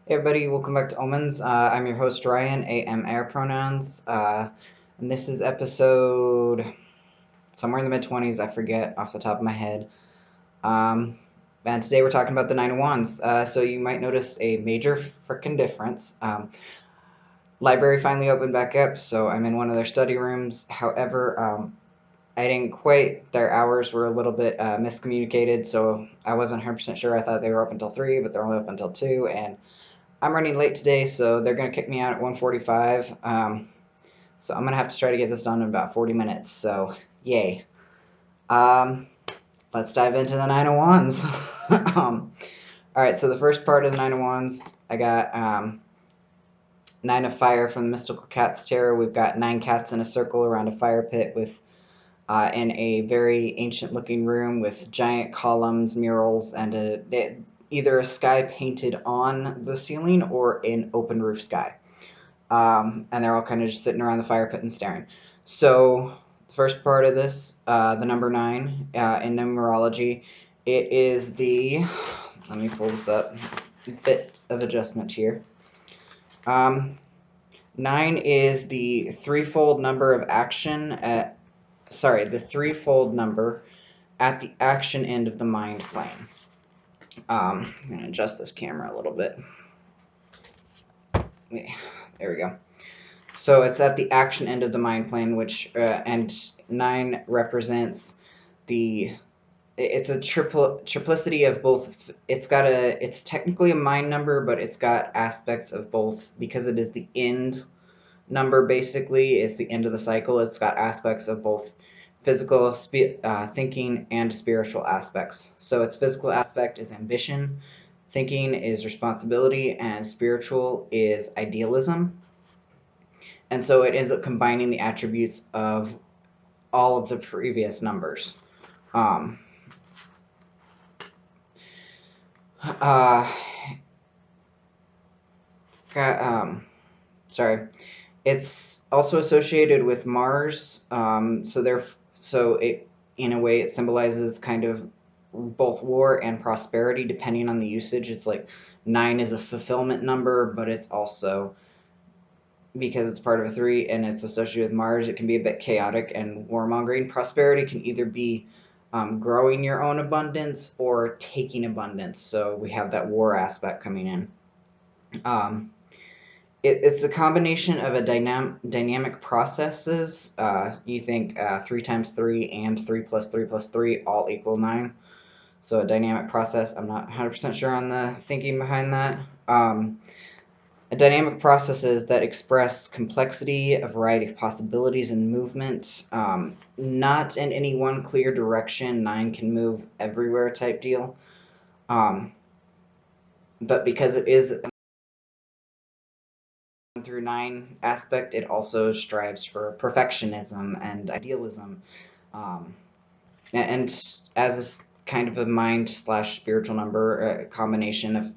Hey everybody, welcome back to Omens. I'm your host Ryan, AM Air pronouns, and this is episode somewhere in the mid-20s, I forget off the top of my head. And today we're talking about the Nine of Wands. So you might notice a major frickin' difference. Library finally opened back up, so I'm in one of their study rooms. However, I didn't quite, their hours were a little bit miscommunicated, so I wasn't 100% sure. I thought they were open until 3, but they're only open until 2, and I'm running late today, so they're going to kick me out at 1:45. So I'm going to have to try to get this done in about 40 minutes. So, yay. Um, let's dive into the Nine of Wands. All right, so the first part of the Nine of Wands, I got Nine of Fire from the Mystical Cats Tarot. We've got 9 cats in a circle around a fire pit with in a very ancient-looking room with giant columns, murals, and either a sky painted on the ceiling or an open roof sky. And they're all kind of just sitting around the fire pit and staring. So the first part of this, the number 9 in numerology, it is the, let me pull this up, bit of adjustment here. 9 is the threefold number of action the threefold number at the action end of the mind plane. I'm going to adjust this camera a little bit. There we go. So it's at the action end of the mind plane, which and 9 represents it's a triplicity of both. It's technically a mind number, but it's got aspects of both because it is the end number. Basically, it's the end of the cycle. It's got aspects of both physical thinking and spiritual aspects. So its physical aspect is ambition, thinking is responsibility, and spiritual is idealism. And so it ends up combining the attributes of all of the previous numbers. Um, uh, sorry. It's also associated with Mars. So it, in a way, it symbolizes kind of both war and prosperity, depending on the usage. It's like 9 is a fulfillment number, but it's also, because it's part of a 3 and it's associated with Mars, it can be a bit chaotic and warmongering. Prosperity can either be growing your own abundance or taking abundance. So we have that war aspect coming in. It's a combination of a dynamic processes. You think 3 times 3 and 3 plus 3 plus 3 all equal 9. So a dynamic process. I'm not 100% sure on the thinking behind that. A dynamic processes that express complexity, a variety of possibilities and movement, not in any one clear direction. 9 can move everywhere type deal. But because it is through 9 aspect, it also strives for perfectionism and idealism. And as kind of a mind slash spiritual number, a combination of,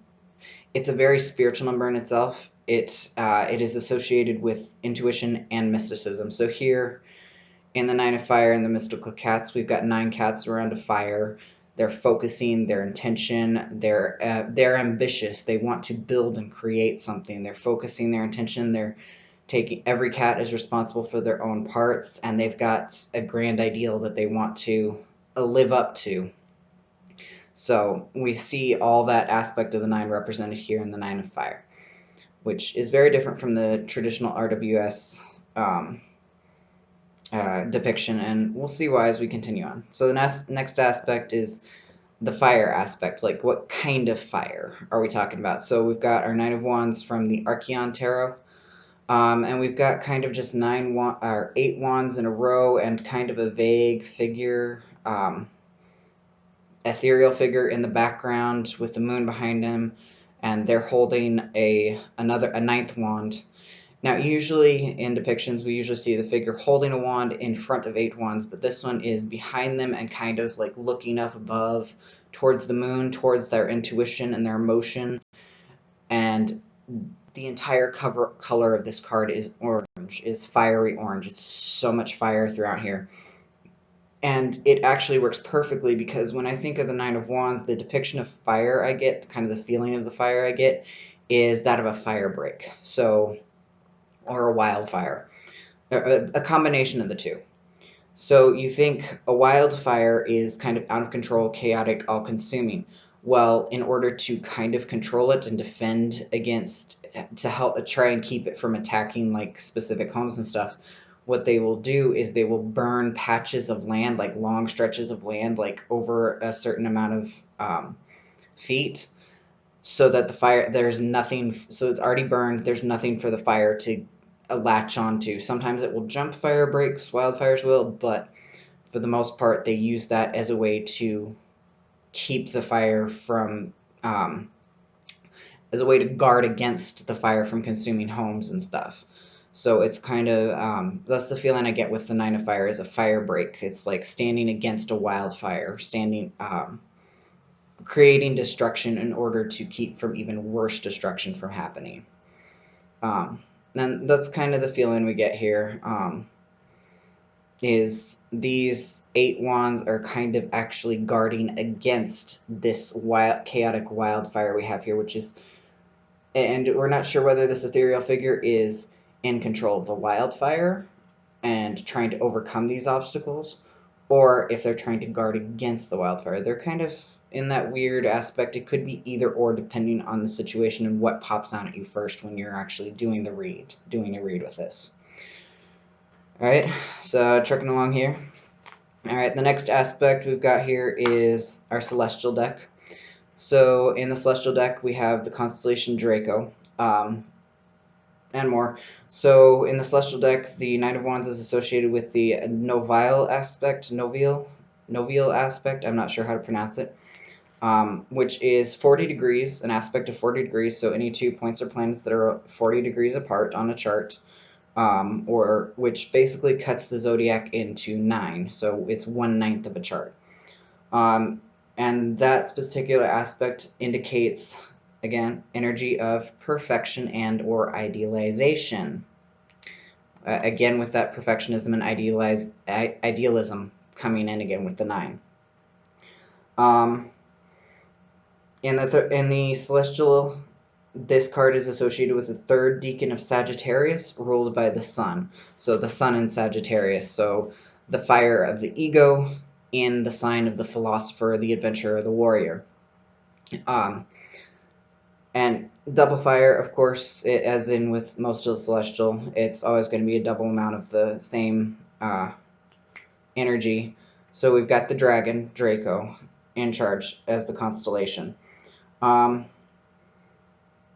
it's a very spiritual number in itself. It is associated with intuition and mysticism. So here in the 9 of Fire and the Mystical Cats, we've got 9 cats around a fire. They're focusing their intention. They're ambitious. They want to build and create something. They're focusing their intention. They're taking, every cat is responsible for their own parts, and they've got a grand ideal that they want to live up to. So we see all that aspect of the 9 represented here in the 9 of Fire, which is very different from the traditional RWS depiction, and we'll see why as we continue on. So the next aspect is the fire aspect. Like, what kind of fire are we talking about? So we've got our 9 of Wands from the Archeon Tarot, and we've got kind of just 8 wands in a row and kind of a vague figure, ethereal figure in the background with the moon behind him, and they're holding a 9th wand. Now, usually in depictions, we usually see the figure holding a wand in front of 8 wands, but this one is behind them and kind of like looking up above towards the moon, towards their intuition and their emotion. And the entire color of this card is orange, is fiery orange. It's so much fire throughout here. And it actually works perfectly because when I think of the 9 of Wands, the depiction of fire I get, kind of the feeling of the fire I get, is that of a fire break, or a wildfire, a combination of the two. So you think a wildfire is kind of out of control, chaotic, all-consuming. Well, in order to kind of control it and defend against, to help try and keep it from attacking like specific homes and stuff, what they will do is they will burn patches of land, like long stretches of land, like over a certain amount of feet, so that the fire, there's nothing, so it's already burned, there's nothing for the fire to latch onto. Sometimes it will jump fire breaks, wildfires will, but for the most part, they use that as a way to keep the fire from, as a way to guard against the fire from consuming homes and stuff. So it's kind of, that's the feeling I get with the Nine of Fire, is a fire break. It's like standing against a wildfire, creating destruction in order to keep from even worse destruction from happening. And that's kind of the feeling we get here. Is these 8 wands are kind of actually guarding against this chaotic wildfire we have here, which is, and we're not sure whether this ethereal figure is in control of the wildfire and trying to overcome these obstacles, or if they're trying to guard against the wildfire. They're kind of in that weird aspect. It could be either or, depending on the situation and what pops out at you first when you're actually doing a read with this. Alright, so trucking along here. Alright, the next aspect we've got here is our celestial deck. So in the celestial deck, we have the constellation Draco, and more. So in the celestial deck, the Knight of Wands is associated with the Novial aspect, Novial aspect, I'm not sure how to pronounce it, which is 40 degrees, an aspect of 40 degrees, so any 2 points or planets that are 40 degrees apart on a chart. Or which basically cuts the zodiac into 9, so it's 1/9 of a chart. And that particular aspect indicates, again, energy of perfection and or idealization. Again, with that perfectionism and idealism coming in again with the 9. In the celestial, this card is associated with the 3rd decan of Sagittarius, ruled by the sun. So the sun in Sagittarius. So the fire of the ego in the sign of the philosopher, the adventurer, the warrior. And double fire, of course, as in with most of the celestial, it's always going to be a double amount of the same energy. So we've got the dragon, Draco, in charge as the constellation.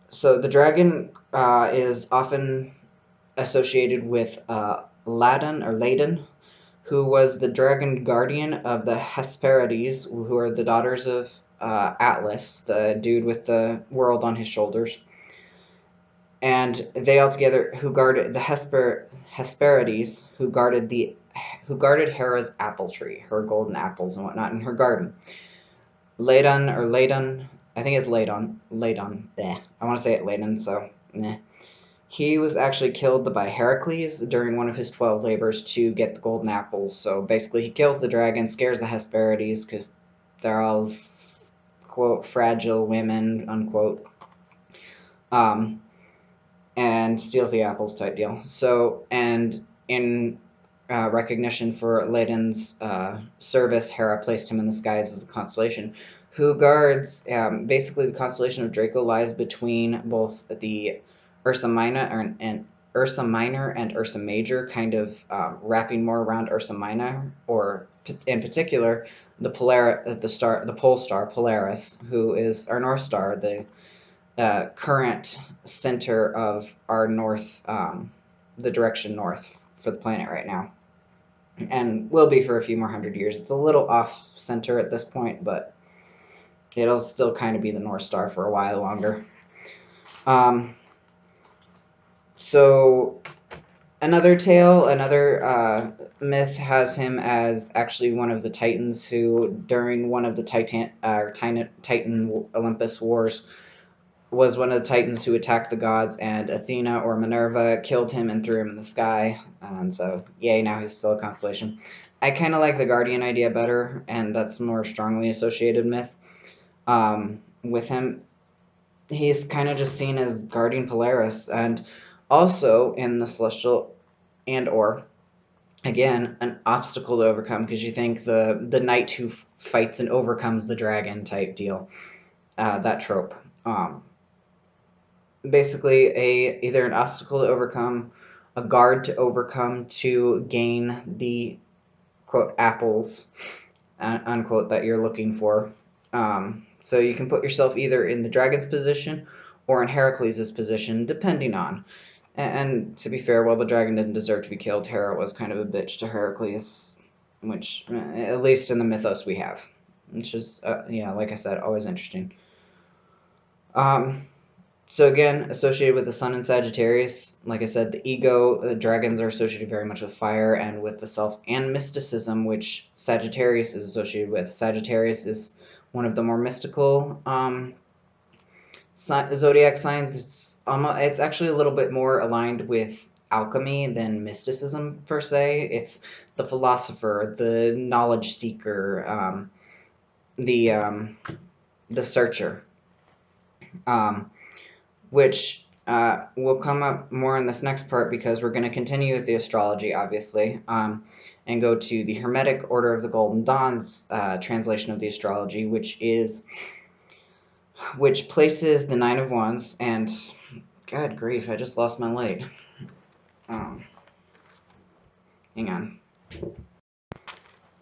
So the dragon is often associated with Ladon, who was the dragon guardian of the Hesperides, who are the daughters of Atlas, the dude with the world on his shoulders. And they all together, who guarded the Hesperides, who guarded Hera's apple tree, her golden apples and whatnot in her garden. Ladon, I think it's Ladon. I want to say it Ladon, so He was actually killed by Heracles during one of his 12 labors to get the golden apples. So basically, he kills the dragon, scares the Hesperides because they're all, quote, fragile women, unquote, and steals the apples type deal. So, and in recognition for Ladon's service, Hera placed him in the skies as a constellation who guards, basically the constellation of Draco lies between both the Ursa Minor and Ursa Major, kind of wrapping more around Ursa Minor, or in particular the pole star Polaris, who is our North Star, the current center of our north, the direction north for the planet right now, and will be for a few more hundred years. It's a little off center at this point, but it'll still kind of be the North Star for a while longer. So another myth has him as actually one of the Titans who, during one of the Titan Olympus wars, was one of the Titans who attacked the gods, and Athena or Minerva killed him and threw him in the sky. And so, yay, now he's still a constellation. I kind of like the Guardian idea better, and that's more strongly associated myth with him. he's kind of just seen as guardian Polaris, and also in the celestial and or again an obstacle to overcome, because you think the knight who fights and overcomes the dragon type deal, that trope. Basically, either an obstacle to overcome, a guard to overcome to gain the quote apples unquote that you're looking for. So you can put yourself either in the dragon's position or in Heracles' position, depending on. And to be fair, while the dragon didn't deserve to be killed, Hera was kind of a bitch to Heracles, which, at least in the mythos we have, which is, yeah, like I said, always interesting. So again, associated with the sun in Sagittarius, like I said, the ego, dragons are associated very much with fire and with the self and mysticism, which Sagittarius is associated with. Sagittarius is one of the more mystical zodiac signs. It's actually a little bit more aligned with alchemy than mysticism per se. It's the philosopher, the knowledge seeker, the searcher. Which will come up more in this next part, because we're going to continue with the astrology, obviously, and go to the Hermetic Order of the Golden Dawn's translation of the astrology, which places the Nine of Wands, and God grief, I just lost my light. Hang on.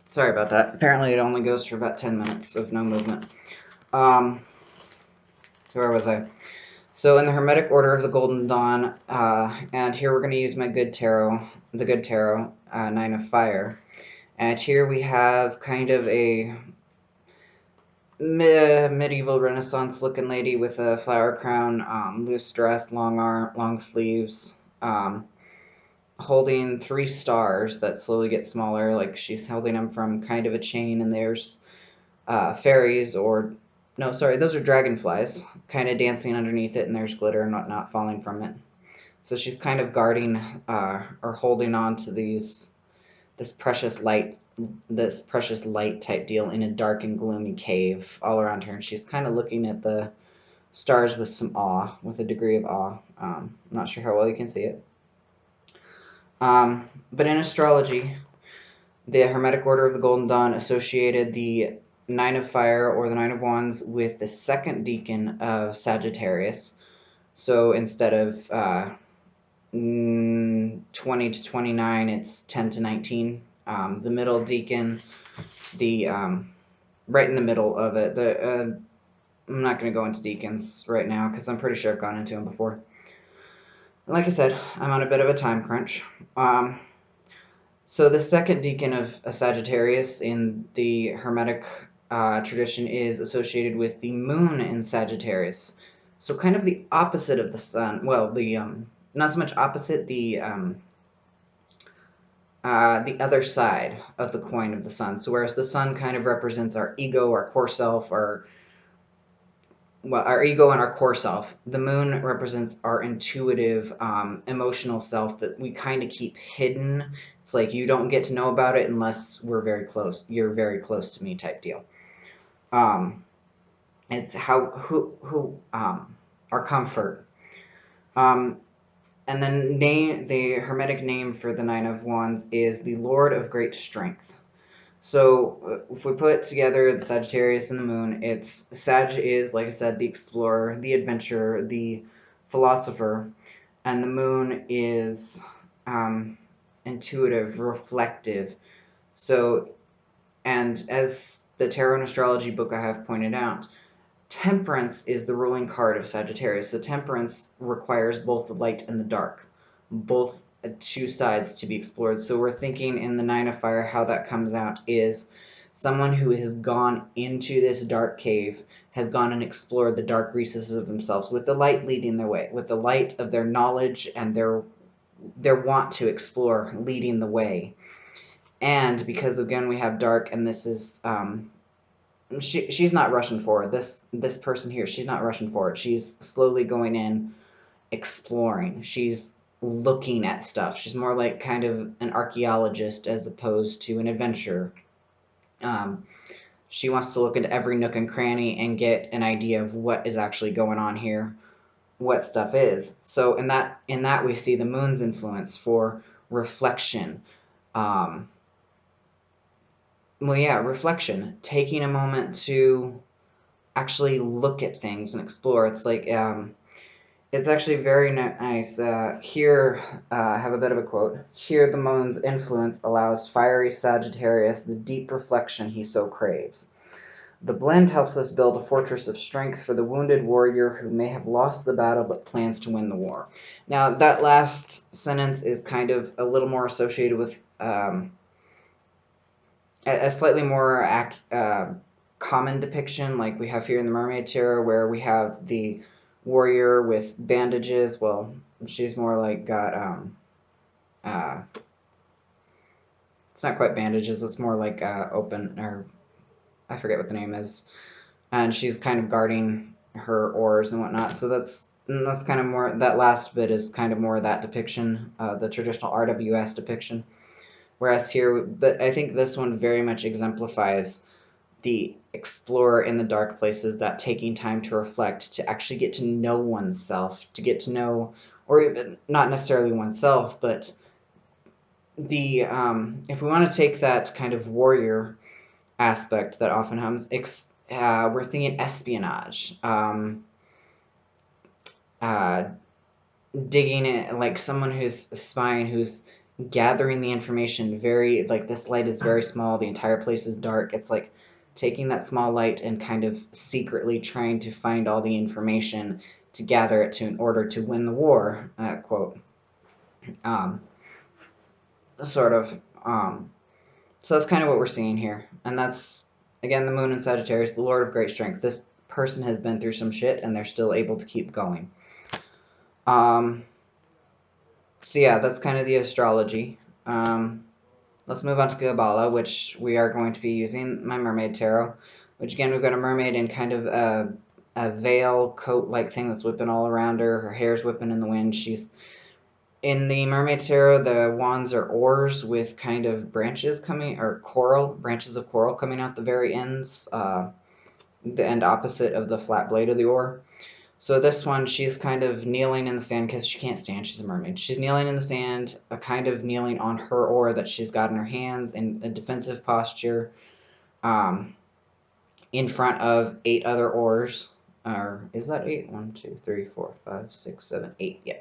Sorry about that. Apparently it only goes for about 10 minutes of no movement. So where was I? So in the Hermetic Order of the Golden Dawn, and here we're going to use my good tarot, the good tarot, Nine of Fire. And here we have kind of a medieval Renaissance looking lady with a flower crown, loose dress, long sleeves, holding 3 stars that slowly get smaller, like she's holding them from kind of a chain, and there's fairies, or no, sorry, those are dragonflies, kind of dancing underneath it, and there's glitter and whatnot falling from it. So she's kind of guarding or holding on to this precious light type deal in a dark and gloomy cave all around her, and she's kind of looking at the stars with some awe, with a degree of awe. I'm not sure how well you can see it. But in astrology, the Hermetic Order of the Golden Dawn associated the Nine of Fire, or the Nine of Wands, with the second decan of Sagittarius. So instead of 20 to 29, it's 10 to 19. The middle decan, right in the middle of it. I'm not going to go into decans right now, because I'm pretty sure I've gone into them before. Like I said, I'm on a bit of a time crunch. So the second decan of a Sagittarius in the Hermetic tradition is associated with the moon in Sagittarius. So kind of the opposite of the sun. Well, not so much opposite, the other side of the coin of the sun. So whereas the sun kind of represents our ego, our core self, our ego and our core self, the moon represents our intuitive, emotional self that we kind of keep hidden. It's like you don't get to know about it unless we're very close. You're very close to me type deal. It's our comfort. And then the Hermetic name for the Nine of Wands is the Lord of Great Strength. So if we put together the Sagittarius and the moon, Sag is, like I said, the explorer, the adventurer, the philosopher, and the moon is intuitive, reflective. So, and as the tarot and astrology book I have pointed out, Temperance is the ruling card of Sagittarius. So Temperance requires both the light and the dark, both two sides to be explored. So we're thinking in the Nine of Fire, how that comes out is someone who has gone into this dark cave, has gone and explored the dark recesses of themselves, with the light leading their way, with the light of their knowledge and their want to explore leading the way. And because again we have dark, and this is she's not rushing forward. This person here, she's not rushing forward. She's slowly going in, exploring. She's looking at stuff. She's more like kind of an archaeologist as opposed to an adventurer. She wants to look into every nook and cranny and get an idea of what is actually going on here, what stuff is. So in that we see the moon's influence for reflection. Um, well, yeah, reflection, taking a moment to actually look at things and explore. It's like it's actually very nice. Here, I have a bit of a quote. Here, the moon's influence allows fiery Sagittarius the deep reflection he so craves. The blend helps us build a fortress of strength for the wounded warrior who may have lost the battle but plans to win the war. Now, that last sentence is kind of a little more associated with a slightly more common depiction, like we have here in the Mermaid Tarot, where we have the warrior with bandages. Well, she's more like got uh, it's not quite bandages. It's more like open, or I forget what the name is, and she's kind of guarding her oars and whatnot. So that's kind of more, that last bit is kind of more that depiction, the traditional RWS depiction. Whereas here, but I think this one very much exemplifies the explorer in the dark places, that taking time to reflect, to actually get to know oneself, to get to know, or even not necessarily oneself, but the if we want to take that kind of warrior aspect that often comes, we're thinking espionage, uh, digging it, like someone who's spying, who's gathering the information. Very, like, this light is very small, the entire place is dark. It's like taking that small light and kind of secretly trying to find all the information to gather it to in order to win the war, quote. um, Sort of. So that's kind of what we're seeing here, and that's, again, the moon in Sagittarius, the lord of great strength. This person has been through some shit and they're still able to keep going. So yeah, that's kind of the astrology. Let's move on to Kabbalah, which we are going to be using my Mermaid Tarot, which, again, we've got a mermaid in kind of a veil coat-like thing that's whipping all around her. Her hair's whipping in the wind. She's in the Mermaid Tarot. The wands are oars with kind of branches coming, or branches of coral coming out the very ends, the end opposite of the flat blade of the oar. So this one, she's kind of kneeling in the sand because she can't stand. She's a mermaid. She's kneeling in the sand, kind of kneeling on her oar that she's got in her hands in a defensive posture, um, in front of 8 other oars. Or is that 8? 1, 2, 3, 4, 5, 6, 7, 8. Yeah.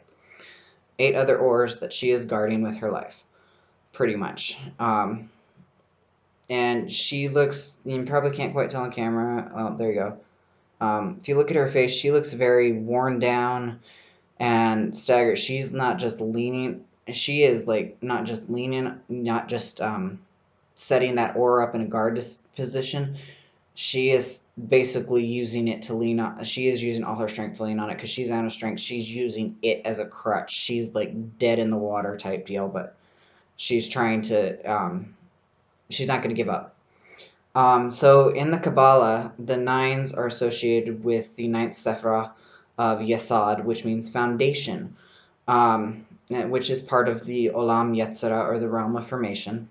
8 other oars that she is guarding with her life, pretty much. And she looks, you probably can't quite tell on camera. Oh, there you go. If you look at her face, she looks very worn down and staggered. She's not just leaning. She is, like, not just leaning, not just setting that oar up in a guard position. She is basically using it to lean on. She is using all her strength to lean on it because she's out of strength. She's using it as a crutch. She's like dead in the water type deal, but she's trying to. She's not going to give up. So in the Kabbalah, the 9s are associated with the 9th Sephirah of Yesod, which means foundation, which is part of the Olam Yetzirah, or the realm of formation,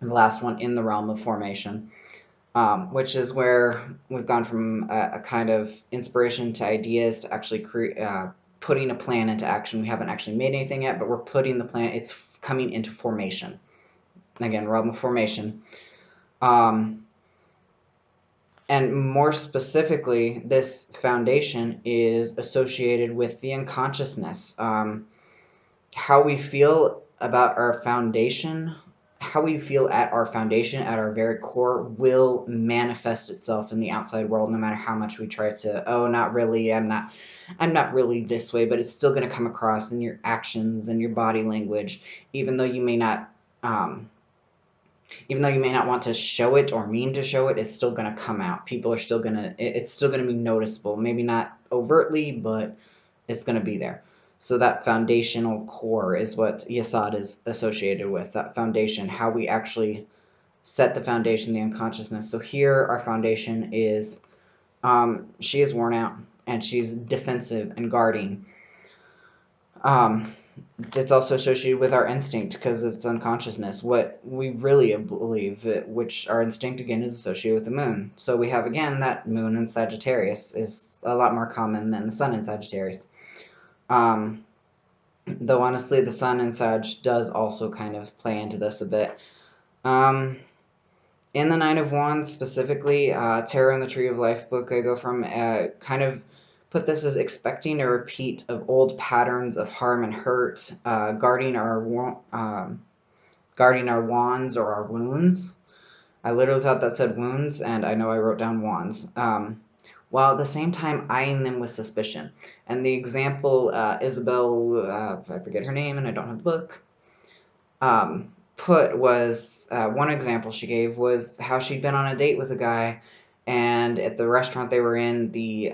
the last one in the realm of formation, which is where we've gone from a kind of inspiration to ideas to actually putting a plan into action. We haven't actually made anything yet, but we're putting the plan. It's coming into formation. Again, realm of formation. And more specifically, this foundation is associated with the unconsciousness. How we feel about our foundation, how we feel at our foundation, at our very core, will manifest itself in the outside world, no matter how much we try to, oh, not really, I'm not really this way, but it's still going to come across in your actions and your body language, even though you may not want to show it or mean to show it. It's still going to come out. People are still going to, it's still going to be noticeable. Maybe not overtly, but it's going to be there. So that foundational core is what Yesod is associated with. That foundation, how we actually set the foundation, the unconsciousness. So here our foundation is, she is worn out and she's defensive and guarding. It's also associated with our instinct because of its unconsciousness, what we really believe, which our instinct again is associated with the moon. So we have again that moon in Sagittarius is a lot more common than the sun in Sagittarius. Though honestly, the sun in Sag does also kind of play into this a bit. In the Nine of Wands specifically, Tarot and the Tree of Life book I go from kind of put this as expecting a repeat of old patterns of harm and hurt, guarding our wands or our wounds. I literally thought that said wounds, and I know I wrote down wands. While at the same time eyeing them with suspicion. And the example Isabel, I forget her name, and I don't have the book. Put was one example she gave was how she'd been on a date with a guy, and at the restaurant they were in, the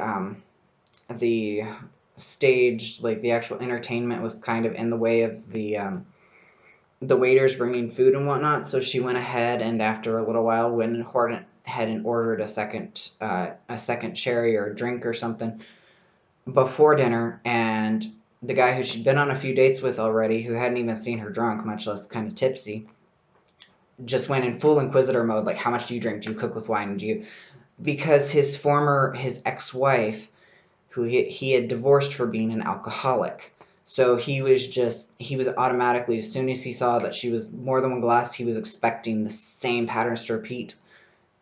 stage, like the actual entertainment, was kind of in the way of the waiters bringing food and whatnot. So she went ahead and after a little while went ahead and ordered a second sherry or a drink or something before dinner, and the guy who she'd been on a few dates with already, who hadn't even seen her drunk, much less kind of tipsy, just went in full inquisitor mode, like, how much do you drink? Do you cook with wine? Because his ex-wife, who he had divorced for being an alcoholic. So he was automatically, as soon as he saw that she was more than one glass, he was expecting the same patterns to repeat,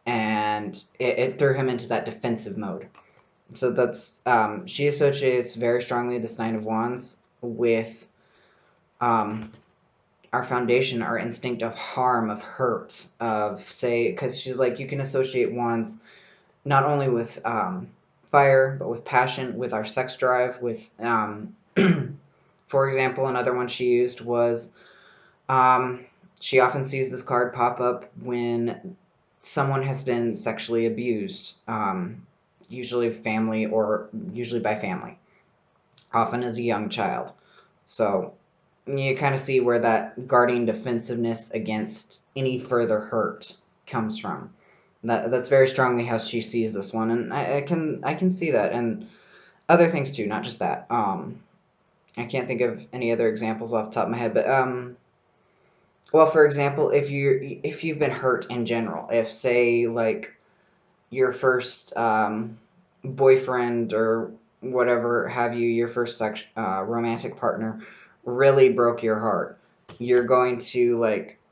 and it threw him into that defensive mode. So that's she associates very strongly this Nine of Wands with our foundation, our instinct of harm, of hurt, of because she's like, you can associate wands not only with fire, but with passion, with our sex drive, with for example, another one she used was she often sees this card pop up when someone has been sexually abused, usually family or usually by family, often as a young child. So you kind of see where that guarding defensiveness against any further hurt comes from. That's very strongly how she sees this one, and I can see that, and other things too, not just that. I can't think of any other examples off the top of my head, but well, for example, if you've been hurt in general, if say like your first boyfriend or whatever have you, your first romantic partner really broke your heart, you're going to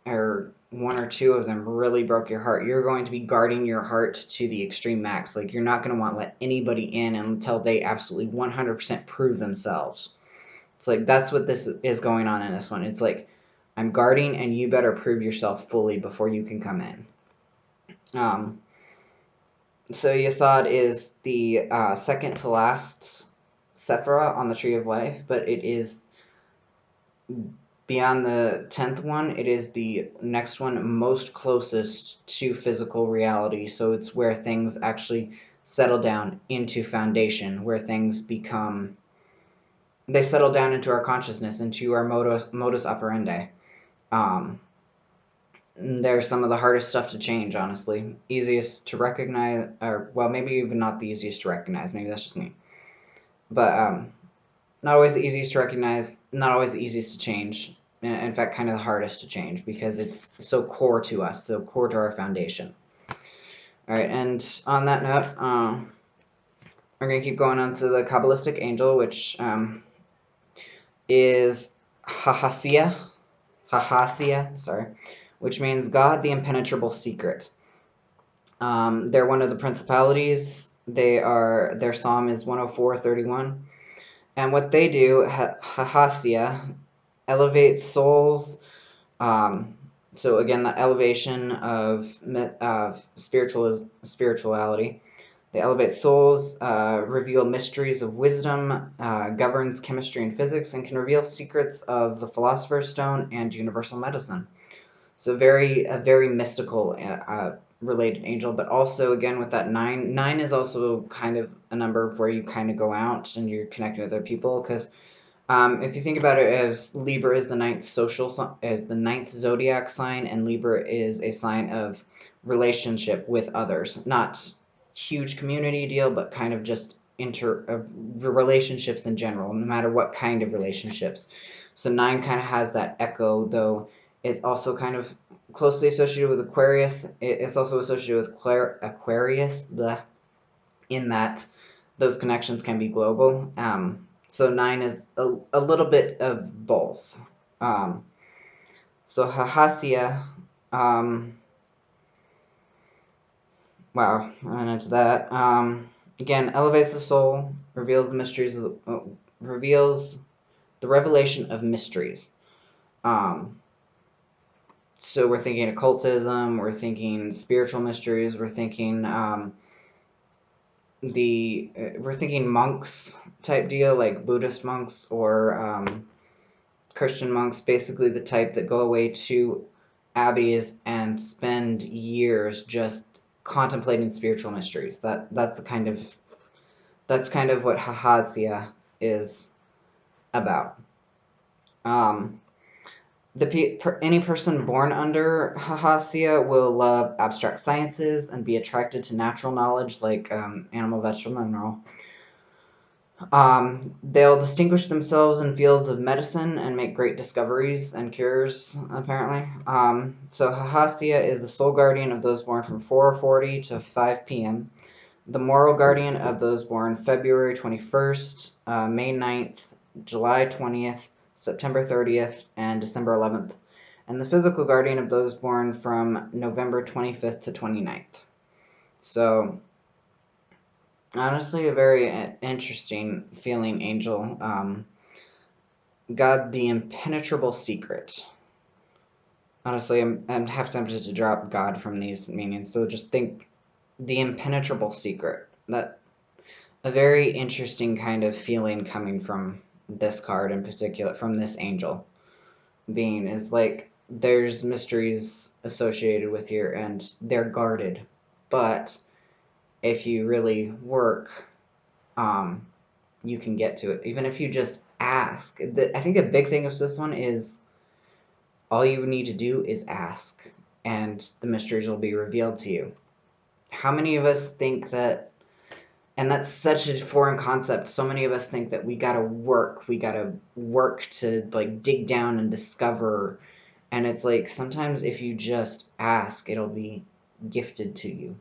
or one or two of them really broke your heart, you're going to be guarding your heart to the extreme max. Like, you're not going to want to let anybody in until they absolutely 100% prove themselves. It's like, that's what this is going on in this one. It's like, I'm guarding, and you better prove yourself fully before you can come in. So Yesod is the second to last Sephirah on the Tree of Life, but it is beyond the 10th one. It is the next one most closest to physical reality. So it's where things actually settle down into foundation, where things they settle down into our consciousness, into our modus operandi. They're some of the hardest stuff to change, honestly. Easiest to recognize, or, well, maybe even not the easiest to recognize. Maybe that's just me. But not always the easiest to recognize, not always the easiest to change. In fact, kind of the hardest to change, because it's so core to us, so core to our foundation. All right, and on that note, we're going to keep going on to the Kabbalistic angel, which is Hahasia, sorry, which means God, the impenetrable secret. They're one of the principalities. Their psalm is 104:31, and what they do, Hahasia, elevates souls. So again, the elevation of spirituality. They elevate souls, reveal mysteries of wisdom, governs chemistry and physics, and can reveal secrets of the Philosopher's Stone and universal medicine. So a very mystical related angel, but also again with that 9. 9 is also kind of a number where you kind of go out and you're connecting with other people, because if you think about it, as Libra is the ninth zodiac sign, and Libra is a sign of relationship with others, not huge community deal, but kind of just relationships in general, no matter what kind of relationships. So 9 kind of has that echo, though it's also kind of closely associated with Aquarius. It's also associated with Aquarius, in that those connections can be global. So 9 is a little bit of both. So Hahasia, wow, I went into that. Again, elevates the soul, reveals the mysteries, reveals the revelation of mysteries. So we're thinking occultism, we're thinking spiritual mysteries, we're thinking we're thinking monks type deal, like Buddhist monks or Christian monks, basically the type that go away to abbeys and spend years just contemplating spiritual mysteries. That's kind of what Hahasia is about. Any person born under Hahasia will love abstract sciences and be attracted to natural knowledge like animal, vegetable, mineral. They'll distinguish themselves in fields of medicine and make great discoveries and cures, apparently. So Hahasia is the sole guardian of those born from 4:40 to 5 p.m., the moral guardian of those born February 21st, May 9th, July 20th, September 30th, and December 11th, and the physical guardian of those born from November 25th to 29th. So, honestly, a very interesting feeling angel. God, the impenetrable secret. Honestly, I'm half tempted to drop God from these meanings, so just think the impenetrable secret. That a very interesting kind of feeling coming from this card in particular, from this angel being, is like there's mysteries associated with here and they're guarded, but if you really work, you can get to it, even if you just ask. I think a big thing of this one is all you need to do is ask and the mysteries will be revealed to you. How many of us think that, and that's such a foreign concept, so many of us think that we gotta work to like dig down and discover, and it's like sometimes if you just ask, it'll be gifted to you.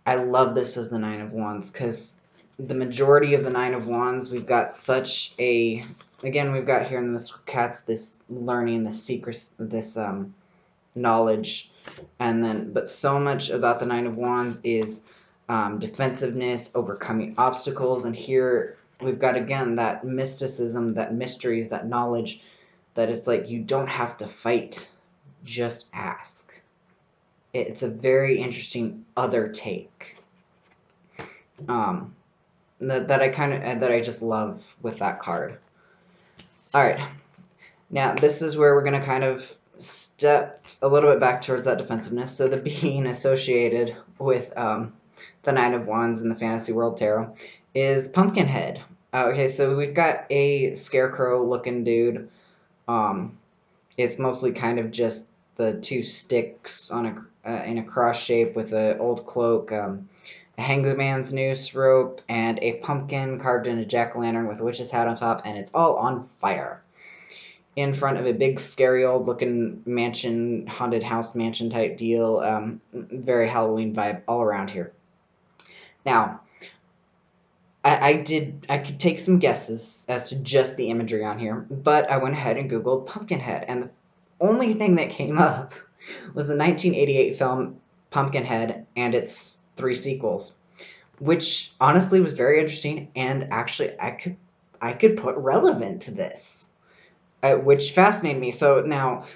I love this as the Nine of Wands, because the majority of the Nine of Wands, we've got such a, again, we've got here in the Mystical Cats this learning, this secret, this knowledge, and then, but so much about the Nine of Wands is defensiveness, overcoming obstacles, and here we've got again that mysticism, that mysteries, that knowledge, that it's like you don't have to fight, just ask. It's a very interesting other take that I just love with that card. All right, now this is where we're going to kind of step a little bit back towards that defensiveness. So the being associated with the Nine of Wands in the Fantasy World Tarot is Pumpkinhead. Okay, so we've got a scarecrow-looking dude. It's mostly kind of just the two sticks on in a cross shape with an old cloak, a hangman's noose rope, and a pumpkin carved in a jack-o'-lantern with a witch's hat on top, and it's all on fire in front of a big, scary, old-looking mansion, haunted house mansion type deal. Very Halloween vibe all around here. Now, I could take some guesses as to just the imagery on here, but I went ahead and Googled Pumpkinhead, and the only thing that came up was the 1988 film Pumpkinhead and its 3 sequels, which honestly was very interesting, and actually I could put relevant to this, which fascinated me. So now,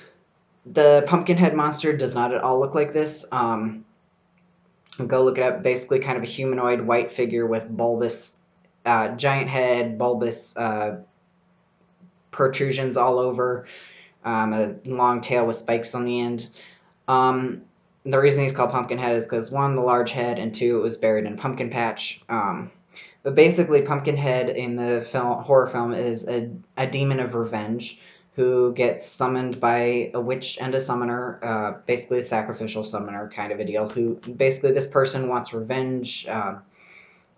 the Pumpkinhead monster does not at all look like this. Go look it up. Basically, kind of a humanoid white figure with bulbous, giant head, bulbous protrusions all over, a long tail with spikes on the end. The reason he's called Pumpkinhead is because, 1, the large head, and 2, it was buried in a pumpkin patch. But basically, Pumpkinhead in the horror film is a demon of revenge who gets summoned by a witch and a summoner, basically a sacrificial summoner kind of a deal, who basically this person wants revenge,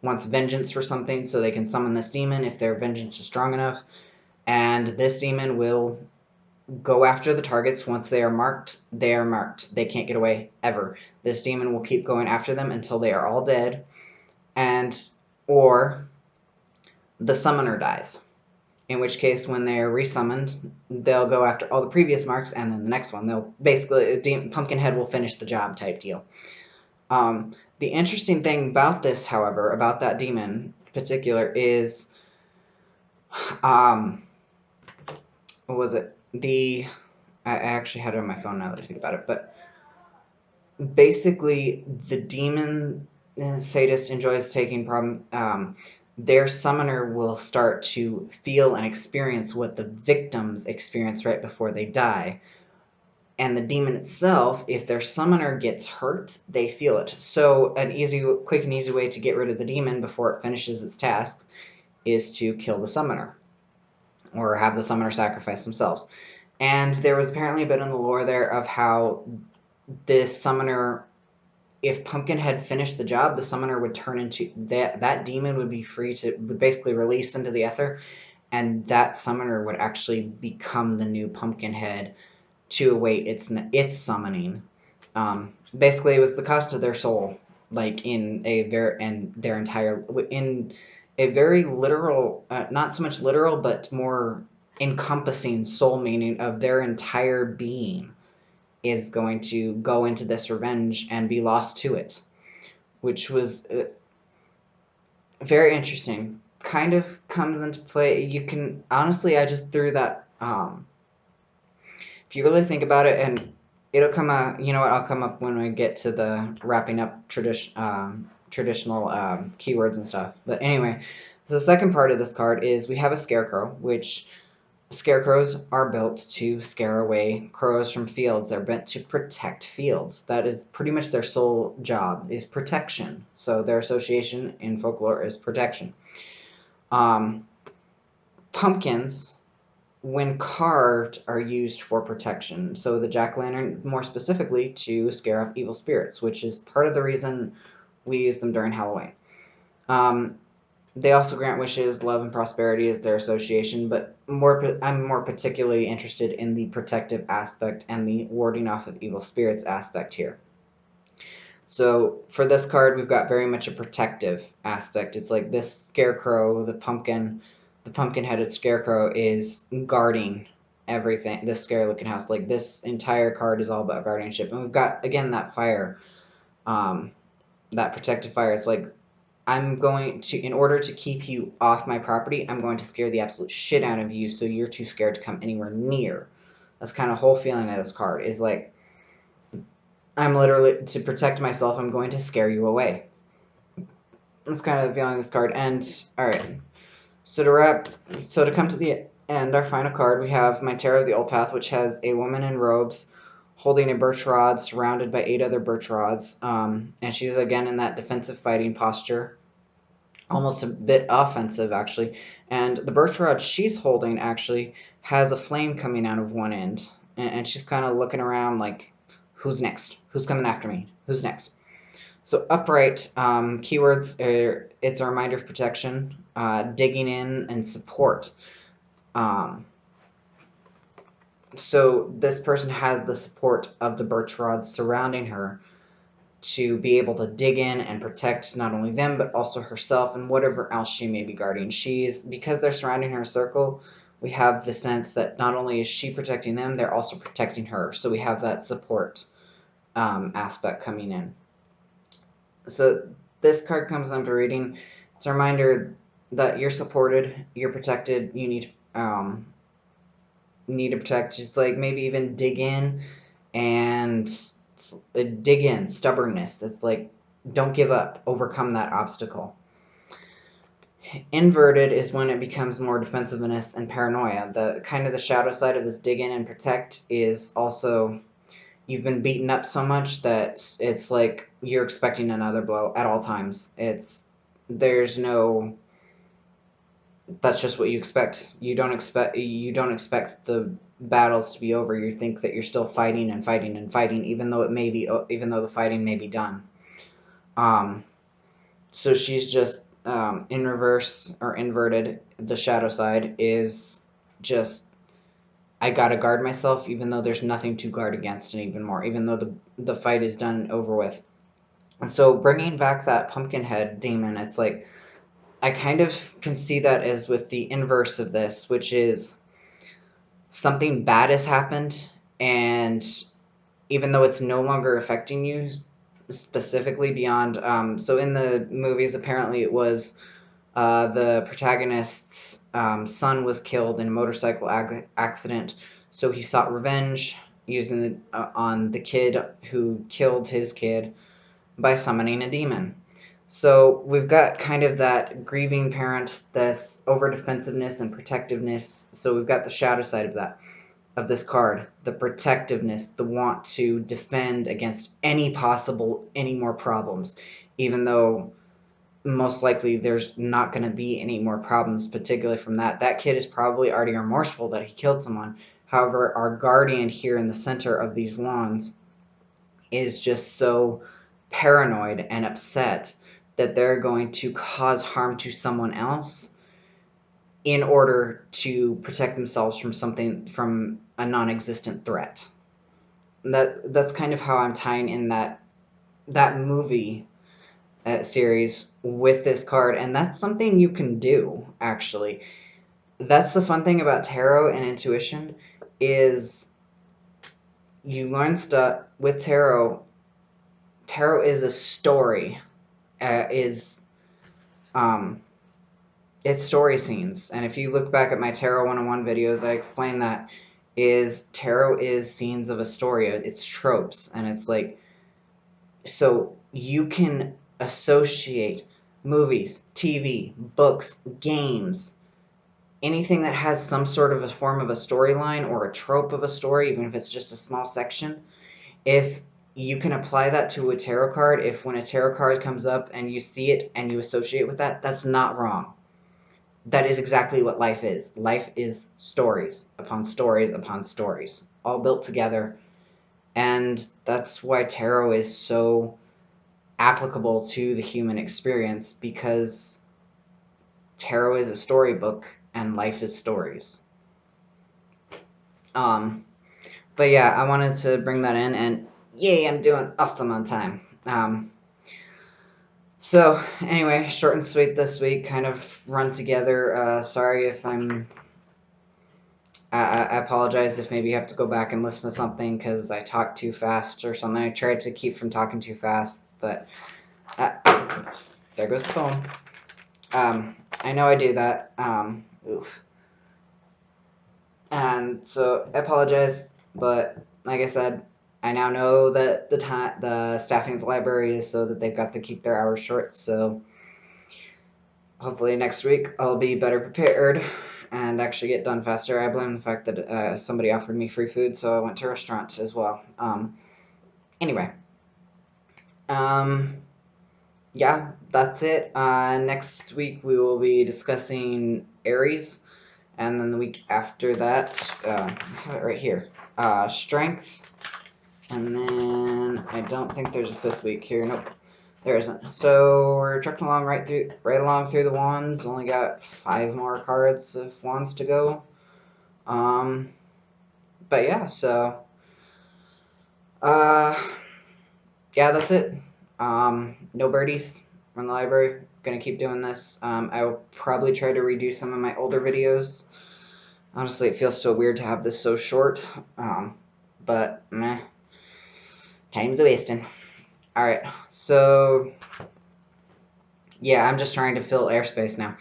wants vengeance for something, so they can summon this demon if their vengeance is strong enough, and this demon will go after the targets. Once they are marked, they are marked. They can't get away ever. This demon will keep going after them until they are all dead, and or the summoner dies. In which case, when they're resummoned, they'll go after all the previous marks, and then the next one, they'll basically, Pumpkinhead will finish the job type deal. The interesting thing about this, however, about that demon in particular, is, what was it? I actually had it on my phone now that I think about it, but basically, the demon sadist enjoys taking their summoner will start to feel and experience what the victims experience right before they die. And the demon itself, if their summoner gets hurt, they feel it. So quick and easy way to get rid of the demon before it finishes its tasks is to kill the summoner, or have the summoner sacrifice themselves. And there was apparently a bit in the lore there of how this summoner, if Pumpkinhead finished the job, the summoner would turn into that demon would be free to would basically release into the ether, and that summoner would actually become the new Pumpkinhead to await its summoning. Basically, it was the cost of their soul, like in a very literal, not so much literal, but more encompassing soul meaning of their entire being is going to go into this revenge and be lost to it, which was very interesting. Kind of comes into play. You can honestly, I just threw that. If you really think about it, and it'll come up. You know what? I'll come up when we get to the wrapping up traditional keywords and stuff. But anyway, so the second part of this card is we have a scarecrow, which scarecrows are built to scare away crows from fields. They're meant to protect fields. That is pretty much their sole job, is protection. So their association in folklore is protection. Pumpkins, when carved, are used for protection. So the jack-o'-lantern, more specifically, to scare off evil spirits, which is part of the reason we use them during Halloween. They also grant wishes, love, and prosperity as their association, but I'm more particularly interested in the protective aspect and the warding off of evil spirits aspect here. So for this card, we've got very much a protective aspect. It's like this scarecrow, the pumpkin-headed scarecrow is guarding everything, this scary-looking house. Like, this entire card is all about guardianship. And we've got, again, that fire, that protective fire. It's like, in order to keep you off my property, I'm going to scare the absolute shit out of you so you're too scared to come anywhere near. That's kind of the whole feeling of this card, is like, I'm literally, to protect myself, I'm going to scare you away. That's kind of the feeling of this card. And, alright. So to come to the end, our final card, we have my Terror of the Old Path, which has a woman in robes holding a birch rod surrounded by 8 other birch rods. And she's again in that defensive fighting posture. Almost a bit offensive, actually. And the birch rod she's holding actually has a flame coming out of one end. And she's kind of looking around like, who's next? Who's coming after me? Who's next? So upright, keywords, it's a reminder of protection, digging in, and support. So this person has the support of the birch rods surrounding her to be able to dig in and protect not only them, but also herself and whatever else she may be guarding. Because they're surrounding her circle, we have the sense that not only is she protecting them, they're also protecting her. So we have that support aspect coming in. So this card comes under reading. It's a reminder that you're supported, you're protected, you need to protect. Just like maybe even dig in, stubbornness. It's like, don't give up, overcome that obstacle. Inverted is when it becomes more defensiveness and paranoia. The kind of the shadow side of this dig in and protect is also, you've been beaten up so much that it's like you're expecting another blow at all times. That's just what you expect. You don't expect the battles to be over. You think that you're still fighting and fighting and fighting, even though the fighting may be done. So she's just in reverse or inverted. The shadow side is just, I gotta guard myself, even though there's nothing to guard against, and even more, even though the fight is done and over with. And so bringing back that Pumpkinhead demon, it's like I kind of can see that as with the inverse of this, which is something bad has happened, and even though it's no longer affecting you specifically beyond, so in the movies, apparently it was the protagonist's son was killed in a motorcycle accident, so he sought revenge using on the kid who killed his kid by summoning a demon. So we've got kind of that grieving parent, this over defensiveness and protectiveness. So we've got the shadow side of that, of this card, the protectiveness, the want to defend against any more problems, even though most likely there's not going to be any more problems, particularly from that. That kid is probably already remorseful that he killed someone. However, our guardian here in the center of these wands is just so paranoid and upset that they're going to cause harm to someone else in order to protect themselves from a non-existent threat. That's kind of how I'm tying in that movie series with this card, and that's something you can do, actually. That's the fun thing about tarot and intuition, is you learn stuff with tarot. Tarot is a story, it's story scenes. And if you look back at my Tarot 101 videos, I explain that tarot is scenes of a story. It's tropes, and it's like, so you can associate movies, TV, books, games, anything that has some sort of a form of a storyline or a trope of a story, even if it's just a small section. If you can apply that to a tarot card, if when a tarot card comes up and you see it and you associate with that, that's not wrong. That is exactly what life is. Life is stories upon stories upon stories, all built together. And that's why tarot is so applicable to the human experience, because tarot is a storybook and life is stories. But yeah, I wanted to bring that in, and yay, I'm doing awesome on time. So anyway, short and sweet this week, kind of run together. Sorry if I apologize if maybe you have to go back and listen to something because I talk too fast or something. I tried to keep from talking too fast, but there goes the phone. I know I do that. Oof. And so I apologize, but like I said, I now know that the staffing of the library is so that they've got to keep their hours short. So hopefully next week I'll be better prepared and actually get done faster. I blame the fact that somebody offered me free food, so I went to a restaurant as well. Anyway, yeah, that's it. Next week we will be discussing Aries, and then the week after that, I have it right here, Strength, and then I don't think there's a fifth week here. Nope, there isn't. So we're trucking along right along through the wands. Only got 5 more cards of wands to go. But yeah, so yeah, that's it. No birdies from the library. Gonna keep doing this. I will probably try to redo some of my older videos. Honestly, it feels so weird to have this so short. But meh. Time's a wasting. Alright, so yeah, I'm just trying to fill airspace now.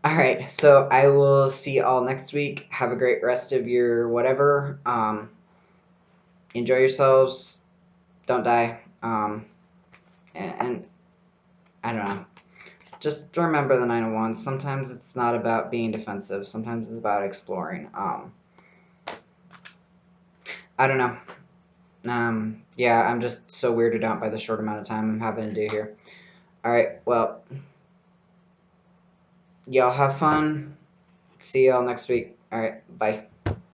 Alright, so I will see y'all next week. Have a great rest of your whatever. Enjoy yourselves. Don't die. And I don't know. Just remember the Nine of Wands. Sometimes it's not about being defensive. Sometimes it's about exploring. I don't know. Yeah, I'm just so weirded out by the short amount of time I'm having to do here. Alright, well, y'all have fun. See y'all next week. Alright, bye.